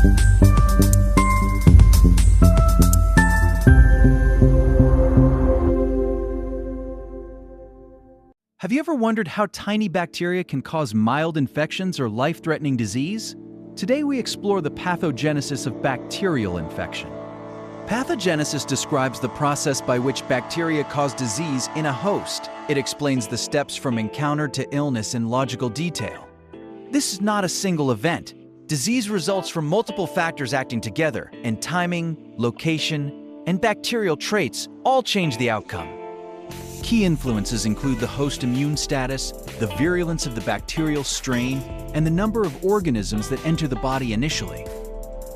Have you ever wondered how tiny bacteria can cause mild infections or life-threatening disease? Today we explore the pathogenesis of bacterial infection. Pathogenesis describes the process by which bacteria cause disease in a host. It explains the steps from encounter to illness in logical detail. This is not a single event. Disease results from multiple factors acting together, and timing, location, and bacterial traits all change the outcome. Key influences include the host immune status, the virulence of the bacterial strain, and the number of organisms that enter the body initially.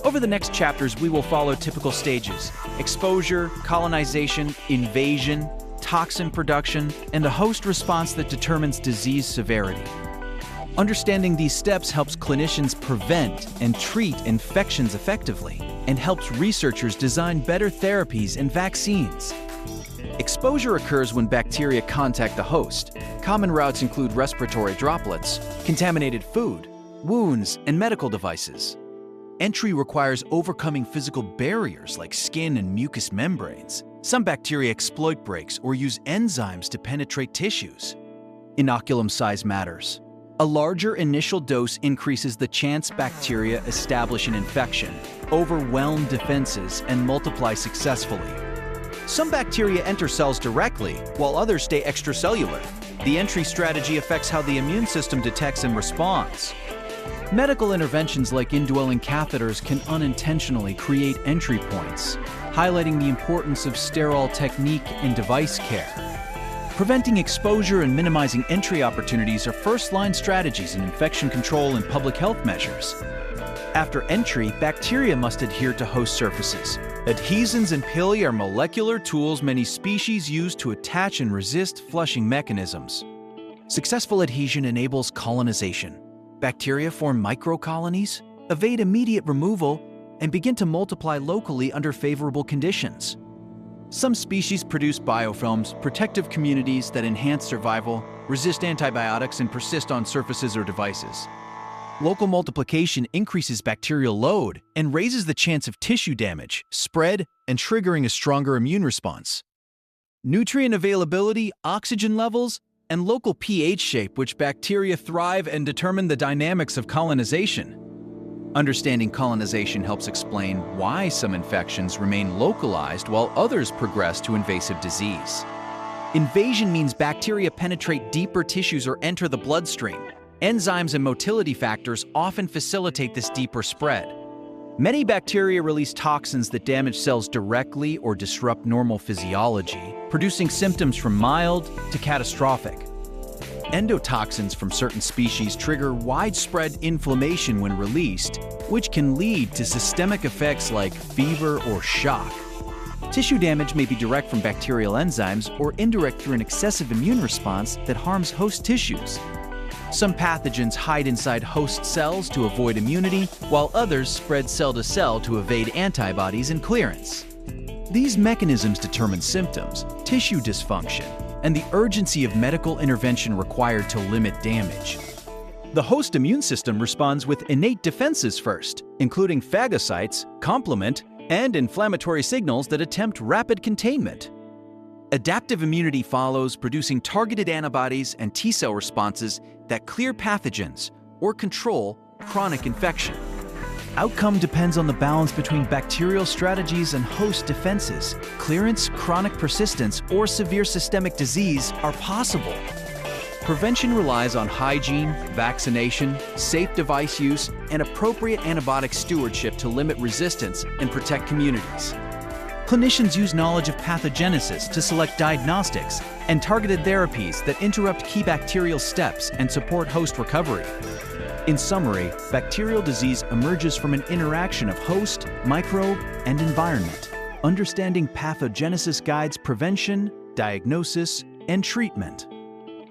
Over the next chapters, we will follow typical stages: exposure, colonization, invasion, toxin production, and a host response that determines disease severity. Understanding these steps helps clinicians prevent and treat infections effectively, and helps researchers design better therapies and vaccines. Exposure occurs when bacteria contact the host. Common routes include respiratory droplets, contaminated food, wounds, and medical devices. Entry requires overcoming physical barriers like skin and mucous membranes. Some bacteria exploit breaks or use enzymes to penetrate tissues. Inoculum size matters. A larger initial dose increases the chance bacteria establish an infection, overwhelm defenses, and multiply successfully. Some bacteria enter cells directly, while others stay extracellular. The entry strategy affects how the immune system detects and responds. Medical interventions like indwelling catheters can unintentionally create entry points, highlighting the importance of sterile technique and device care. Preventing exposure and minimizing entry opportunities are first-line strategies in infection control and public health measures. After entry, bacteria must adhere to host surfaces. Adhesins and pili are molecular tools many species use to attach and resist flushing mechanisms. Successful adhesion enables colonization. Bacteria form microcolonies, evade immediate removal, and begin to multiply locally under favorable conditions. Some species produce biofilms, protective communities that enhance survival, resist antibiotics, and persist on surfaces or devices. Local multiplication increases bacterial load and raises the chance of tissue damage, spread, and triggering a stronger immune response. Nutrient availability, oxygen levels, and local pH shape which bacteria thrive and determine the dynamics of colonization. Understanding colonization helps explain why some infections remain localized while others progress to invasive disease. Invasion means bacteria penetrate deeper tissues or enter the bloodstream. Enzymes and motility factors often facilitate this deeper spread. Many bacteria release toxins that damage cells directly or disrupt normal physiology, producing symptoms from mild to catastrophic. Endotoxins from certain species trigger widespread inflammation when released, which can lead to systemic effects like fever or shock. Tissue damage may be direct from bacterial enzymes or indirect through an excessive immune response that harms host tissues. Some pathogens hide inside host cells to avoid immunity, while others spread cell to cell to evade antibodies and clearance. These mechanisms determine symptoms, tissue dysfunction, and the urgency of medical intervention required to limit damage. The host immune system responds with innate defenses first, including phagocytes, complement, and inflammatory signals that attempt rapid containment. Adaptive immunity follows, producing targeted antibodies and T-cell responses that clear pathogens or control chronic infection. Outcome depends on the balance between bacterial strategies and host defenses. Clearance, chronic persistence, or severe systemic disease are possible. Prevention relies on hygiene, vaccination, safe device use, and appropriate antibiotic stewardship to limit resistance and protect communities. Clinicians use knowledge of pathogenesis to select diagnostics and targeted therapies that interrupt key bacterial steps and support host recovery. In summary, bacterial disease emerges from an interaction of host, microbe, and environment. Understanding pathogenesis guides prevention, diagnosis, and treatment.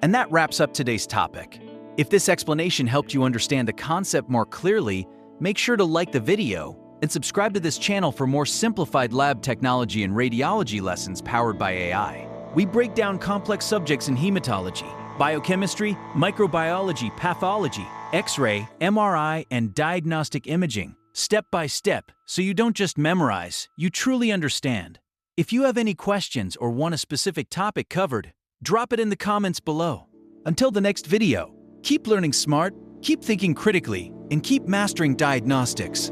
And that wraps up today's topic. If this explanation helped you understand the concept more clearly, make sure to like the video and subscribe to this channel for more simplified lab technology and radiology lessons powered by AI. We break down complex subjects in hematology, biochemistry, microbiology, pathology, X-ray, MRI, and diagnostic imaging, step by step, so you don't just memorize, you truly understand. If you have any questions or want a specific topic covered, drop it in the comments below. Until the next video, keep learning smart, keep thinking critically, and keep mastering diagnostics.